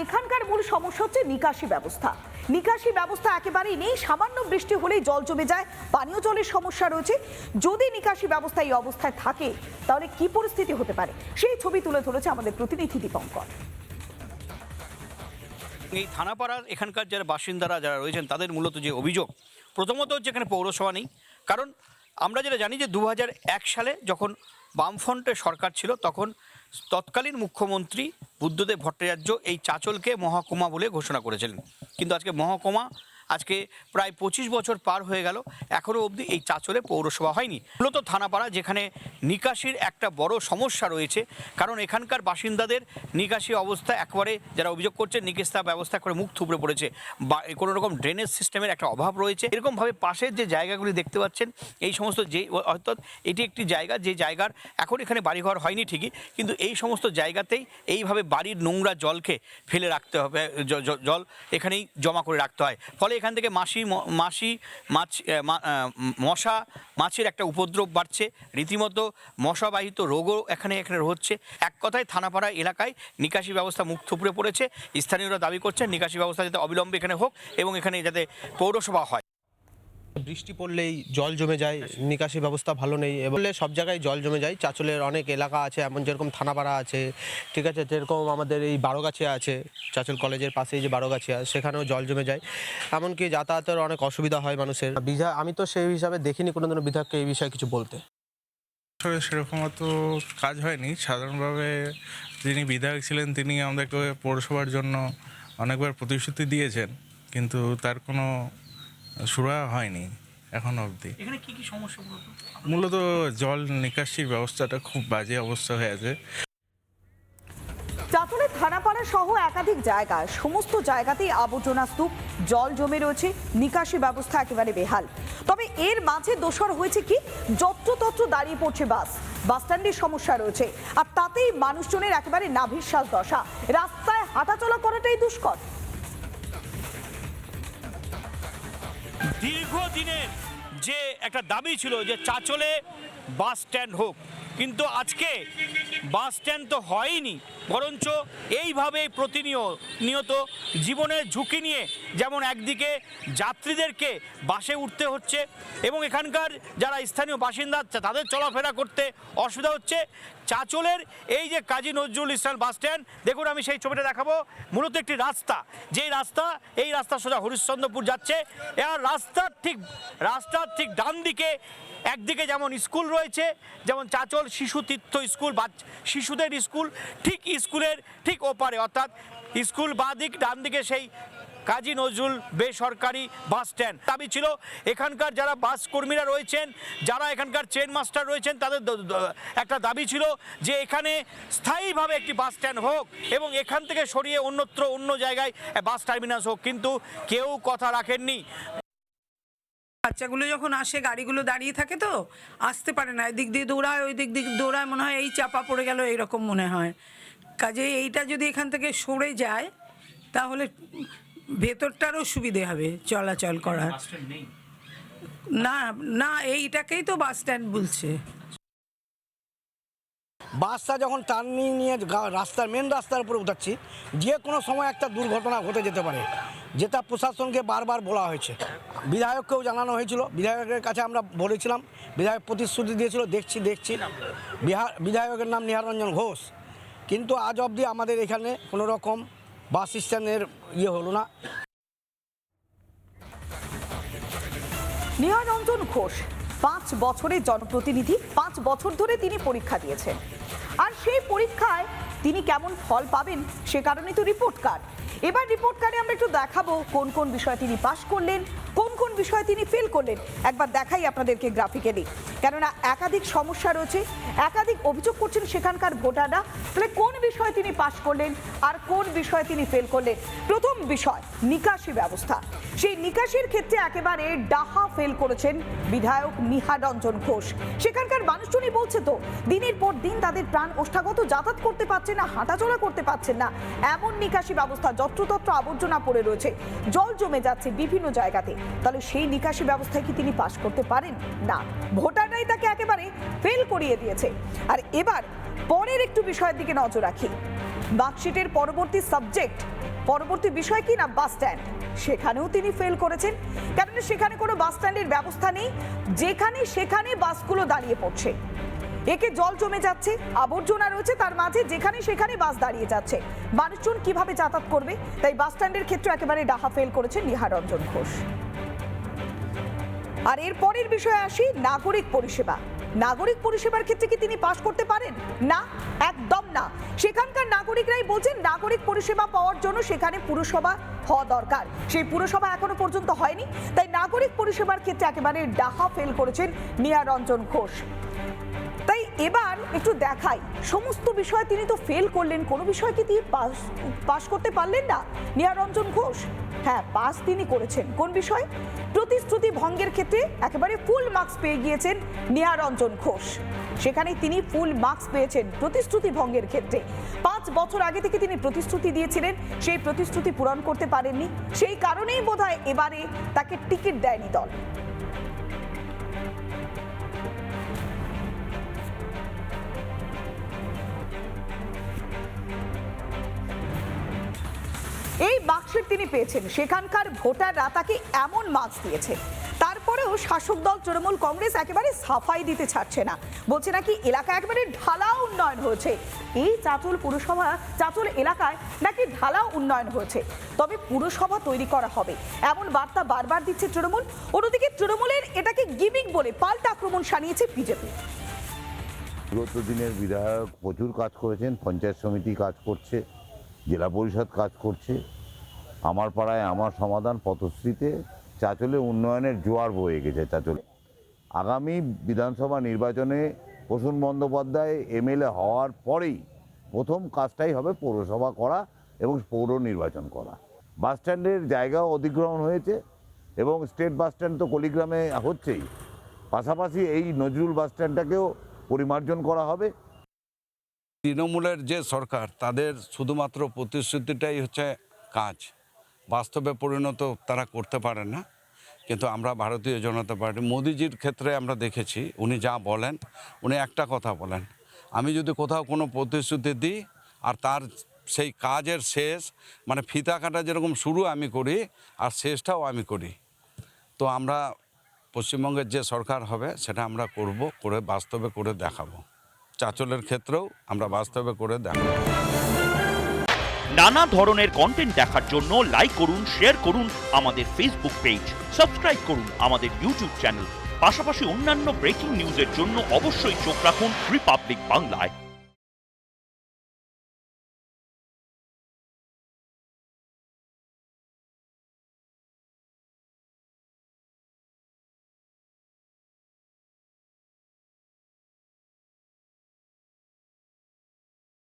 এখানকার মূল সমস্যা হচ্ছে নিকাশি ব্যবস্থা। নিকাশি ব্যবস্থা একেবারেই নেই। সামান্য বৃষ্টি হলেই জল জমে যায়, পানীয় জলের সমস্যা রয়েছে। যদি নিকাশি ব্যবস্থা এই অবস্থায় থাকে তাহলে কি পরিস্থিতি হতে পারে, সেই ছবি তুলে ধরেছে আমাদের প্রতিনিধি দীপঙ্কর। এই থানাপাড়ার এখানকার যারা বাসিন্দারা যারা রয়েছেন তাদের মূলত যে অভিযোগ, প্রথমত হচ্ছে এখানে পৌরসভা নেই। কারণ আমরা যেটা জানি যে 2001 সালে যখন বামফ্রন্টের সরকার ছিল তখন তৎকালীন মুখ্যমন্ত্রী বুদ্ধদেব ভট্টাচার্য এই চাঁচলকে মহকুমা বলে ঘোষণা করেছিলেন। কিন্তু আজকে মহকুমা আজকে প্রায় 25 বছর পার হয়ে গেল, এখনও অবধি এই চাঁচলে পৌরসভা হয়নি। মূলত থানাপাড়া যেখানে নিকাশির একটা বড় সমস্যা রয়েছে, কারণ এখানকার বাসিন্দাদের নিকাশি অবস্থা একেবারে যারা অভিযোগ করছে নিকাশি ব্যবস্থা করে মুখ থুবড়ে পড়েছে বা কোনো রকম ড্রেনেজ সিস্টেমের একটা অভাব রয়েছে। এরকমভাবে পাশের যে জায়গাগুলি দেখতে পাচ্ছেন এই সমস্ত যে অর্থাৎ এটি একটি জায়গা যে জায়গার এখন এখানে বাড়িঘর হয়নি ঠিকই, কিন্তু এই সমস্ত জায়গাতেই এইভাবে বাড়ির নোংরা জলকে ফেলে রাখতে হবে, জল এখানেই জমা করে রাখতে হয়। ফলে এখান থেকে মশা মাছির একটা উপদ্রব বাড়ছে, রীতিমতো মশাবাহিত রোগও এখানে হচ্ছে। এক কথায় থানাপাড়া এলাকায় নিকাশি ব্যবস্থা মুখ থুবড়ে পড়েছে। স্থানীয়রা দাবি করছেন নিকাশি ব্যবস্থা যাতে অবিলম্বে এখানে হোক এবং এখানে যাতে পৌরসভা হয়। বৃষ্টি পড়লেই জল জমে যায়, নিকাশি ব্যবস্থা ভালো নেই এবং সব জায়গায় জল জমে যায়। চাঁচলের অনেক এলাকা আছে এমন, যেরকম থানাপাড়া আছে, ঠিক আছে, যেরকম আমাদের এই বারোগাছিয়া আছে, চাঁচল কলেজের পাশেই যে বারোগাছিয়া, সেখানেও জল জমে যায়। এমনকি যাতায়াতের অনেক অসুবিধা হয় মানুষের। আমি তো সেই হিসাবে দেখিনি কোনোদিনও বিধায়ককে এই বিষয়ে কিছু বলতে। সেরকম অত কাজ হয়নি। সাধারণভাবে যিনি বিধায়ক ছিলেন তিনি আমাদেরকে পৌরসভার জন্য অনেকবার প্রতিশ্রুতি দিয়েছেন, কিন্তু তার কোনো সুরাহা হয়নি এখন অবধি। এখানে কি কি সমস্যা? মূলত জল নিকাশির ব্যবস্থাটা খুব বাজে অবস্থা হয়ে আছে। চাঁচলে থানাপাড়া সহ একাধিক জায়গায় সমস্ত জায়গাতেই আবর্জনা স্তূপ, জল জমে রয়েছে, নিকাশি ব্যবস্থা একেবারে বেহাল। তবে এর মাঝে দোষর হয়েছে কি, যত্রতত্র দাঁড়িয়ে পড়ছে বাস স্ট্যান্ডের সমস্যা রয়েছে, আর তাতেই মানুষজনের একেবারে নাভিশ্বাস দশা। রাস্তায় হাঁটাচলা করাটাই দুষ্কর। দীর্ঘদিনের যে একটা দাবি ছিল যে চাঁচলে বাস স্ট্যান্ড হোক, কিন্তু আজকে বাস স্ট্যান্ড তো হয়নি, বরঞ্চ এইভাবে প্রতিনিয়ত জীবনের ঝুঁকি নিয়ে যেমন একদিকে যাত্রীদেরকে বাসে উঠতে হচ্ছে এবং এখানকার যারা স্থানীয় বাসিন্দা তাদের চলাফেরা করতে অসুবিধা হচ্ছে। চাঁচলের এই যে কাজী নজরুল ইসলাম বাস স্ট্যান্ড, দেখুন আমি সেই ছবিটা দেখাবো। মূলত একটি রাস্তা, এই রাস্তা সোজা হরিশ্চন্দ্রপুর যাচ্ছে। আর রাস্তার ঠিক ডান দিকে একদিকে যেমন স্কুল রয়েছে, যেমন চাঁচল শিশু তীর্থ স্কুল বা শিশুদের স্কুল, ঠিক স্কুলের ঠিক ওপারে অর্থাৎ স্কুল বাদিক ডান দিকে সেই কাজী নজরুল বেসরকারি বাস স্ট্যান্ড। দাবি ছিল এখানকার যারা বাস কর্মীরা রয়েছেন, যারা এখানকার চেন মাস্টার রয়েছেন, তাদের একটা দাবি ছিল যে এখানে স্থায়ীভাবে একটি বাস স্ট্যান্ড হোক এবং এখান থেকে সরিয়ে অন্য জায়গায় বাস টার্মিনাস হোক, কিন্তু কেউ কথা রাখেননি। বাচ্চাগুলো যখন আসে গাড়িগুলো দাঁড়িয়ে থাকে তো আসতে পারে না, এদিক দিয়ে দৌড়ায় ওই দিক দৌড়ায়, মনে হয় এই চাপা পড়ে গেল এইরকম মনে হয়। কাজে এইটা যদি এখান থেকে সরে যায় তাহলে ভেতরটারও সুবিধে হবে চলাচল করার। না এইটাকেই তো বাস স্ট্যান্ড বলছে। বাসটা যখন টার্নিং নিয়ে মেন রাস্তার উপরে উঠাচ্ছি, যে কোনো সময় একটা দুর্ঘটনা ঘটে যেতে পারে, যেটা প্রশাসনকে বারবার বলা হয়েছে, বিধায়ককেও জানানো হয়েছিল। বিধায়কের কাছে আমরা বলেছিলাম, বিধায়ক প্রতিশ্রুতি দিয়েছিল দেখছি। বিধায়কের নাম নিহাররঞ্জন ঘোষ, কিন্তু আজ অবধি আমাদের এখানে কোনো রকম বাস স্ট্যান্ডের হলো না। নিহাররঞ্জন ঘোষ 5 বছরের জনপ্রতিনিধি, 5 বছর ধরে তিনি পরীক্ষা দিয়েছেন, আর সেই পরীক্ষায় তিনি কেমন ফল পাবেন সে কারণে তো রিপোর্ট কার্ড। এবার রিপোর্ট কার্ডে আমরা একটু দেখাবো কোন কোন বিষয়ে তিনি পাশ করলেন, কোন কোন বিষয়ে তিনি ফেল করলেন। একবার দেখাই আপনাদেরকে গ্রাফিক্যালি, কেননা একাধিক সমস্যা রয়েছে, একাধিক অভিযোগ করছেন সেখানকার ভোটাররা। তাহলে কোন বিষয়ে তিনি পাশ করলেন আর কোন বিষয়ে তিনি ফেল করলেন। প্রথম বিষয় নিকাশি ব্যবস্থা, সেই নিকাশির ক্ষেত্রে একেবারে ডাহা ফেল করেছেন বিধায়ক নিহাররঞ্জন ঘোষ। সেখানকার মানুষজনই বলছে তো দিনের পর দিন তাদের প্রাণ ওষ্ঠাগত, যাতায়াত করতে পারছে না, হাঁটাচলা করতে পারছেন না, এমন নিকাশি ব্যবস্থা। যত্রতত্র আবর্জনা পড়ে রয়েছে, জল জমে যাচ্ছে বিভিন্ন জায়গাতে, তাহলে সেই নিকাশি ব্যবস্থায় কি তিনি পাশ করতে পারেন? না, ভোটাররাই তাকে একেবারে ফেল করিয়ে দিয়েছে। আর এবার পরের একটু বিষয়ের দিকে নজর রাখি। মার্কশিটের পরবর্তী বিষয় কি না বাস স্ট্যান্ড, সেখানেও তিনি ফেল করেছেন, কারণ সেখানে কোনো বাস স্ট্যান্ডের ব্যবস্থা নেই, যেখানে সেখানে বাসগুলো দাঁড়িয়ে পড়ছে। একে জল জমে যাচ্ছে, আবর্জনা রয়েছে তার মাঝে, যেখানে সেখানে বাস দাঁড়িয়ে যাচ্ছে, মানুষজন কিভাবে যাতায়াত করবে? তাই বাস স্ট্যান্ডের ক্ষেত্রে একেবারে ডাহা ফেল করেছেন নিহারঞ্জন ঘোষ। আর এর পরের বিষয়ে আসি, নাগরিক পরিষেবা। নাগরিক পরিষেবার ক্ষেত্রে কি তিনি পাশ করতে পারেন? না, একদম না। সেখানকার নাগরিকরাই বলছেন নাগরিক পরিষেবা পাওয়ার জন্য সেখানে পুরসভা হওয়া দরকার, সেই পুরসভা এখনো পর্যন্ত হয়নি, তাই নাগরিক পরিষেবার ক্ষেত্রে একেবারে ডাহা ফেল করেছেন নিহারঞ্জন ঘোষ। তাই এবার একটু দেখাই, সমস্ত বিষয়ে তিনি তো ফেল করলেন, কোনো বিষয় কি তিনি পাস করতে পারলেন না নিহারঞ্জন ঘোষ? হ্যাঁ, পাস তিনি করেছেন। কোন বিষয়? প্রতিশ্রুতি ভঙ্গের ক্ষেত্রে একেবারে ফুল মার্কস পেয়ে গিয়েছেন নিহারঞ্জন ঘোষ। সেখানে তিনি ফুল মার্কস পেয়েছেন প্রতিশ্রুতি ভঙ্গের ক্ষেত্রে। 5 বছর আগে থেকে তিনি প্রতিশ্রুতি দিয়েছিলেন, সেই প্রতিশ্রুতি পূরণ করতে পারেননি, সেই কারণেই বোধহয় এবারে তাকে টিকিট দেয়নি দল। এই মার্কশিট তিনি পেয়েছেন, সেখানকার ভোটাররা তাকে এমন মার্কস দিয়েছে, তারপরেও শাসক দল তৃণমূল কংগ্রেস একেবারে সাফাই দিতে ছাড়ছে না, বলছে নাকি এলাকা একেবারে ঢালাও উন্নয়ন হয়েছে। এই চাঁচল এলাকায় নাকি ঢালাও উন্নয়ন হয়েছে, তবে পুরসভা তৈরি করা হবে এমন বার্তা বারবার দিচ্ছে তৃণমূল। অন্যদিকে তৃণমূলের এটাকে গিমিক বলে পাল্টা আক্রমণ শানিয়েছে বিজেপি। বিগত দিনের বিধায়ক প্রচুর কাজ করেছেন, পঞ্চায়েত সমিতি কাজ করছে, জেলা পরিষদ কাজ করছে, আমার পাড়ায় আমার সমাধান পথশ্রীতে চাঁচলে উন্নয়নের জোয়ার বয়ে গেছে। চাঁচলে আগামী বিধানসভা নির্বাচনে প্রসূন বন্দ্যোপাধ্যায় এমএলএ হওয়ার পরেই প্রথম কাজটাই হবে পৌরসভা করা এবং পৌর নির্বাচন করা। বাস স্ট্যান্ডের জায়গাও অধিগ্রহণ হয়েছে এবং স্টেট বাস স্ট্যান্ড তো কলিগ্রামে হচ্ছেই, পাশাপাশি এই নজরুল বাস স্ট্যান্ডটাকেও পরিমার্জন করা হবে। তৃণমূলের যে সরকার, তাদের শুধুমাত্র প্রতিশ্রুতিটাই হচ্ছে কাজ, বাস্তবে পরিণত তারা করতে পারে না। কিন্তু আমরা ভারতীয় জনতা পার্টি মোদিজির ক্ষেত্রে আমরা দেখেছি, উনি যা বলেন, উনি একটা কথা বলেন, আমি যদি কোথাও কোনো প্রতিশ্রুতি দিই আর তার সেই কাজের শেষ মানে ফিতা কাটা যেরকম শুরু আমি করি আর শেষটাও আমি করি। তো আমরা পশ্চিমবঙ্গের যে সরকার হবে সেটা আমরা করব, করে বাস্তবে করে দেখাবো। চাঁচলের ক্ষেত্রেও আমরা বাস্তবে করে দেখাবো। নানা ধরনের কন্টেন্ট দেখার জন্য লাইক করুন, শেয়ার করুন আমাদের ফেসবুক পেজ, সাবস্ক্রাইব করুন আমাদের ইউটিউব চ্যানেল। পাশাপাশি অন্যান্য ব্রেকিং নিউজের জন্য অবশ্যই চোখ রাখুন রিপাবলিক বাংলায়।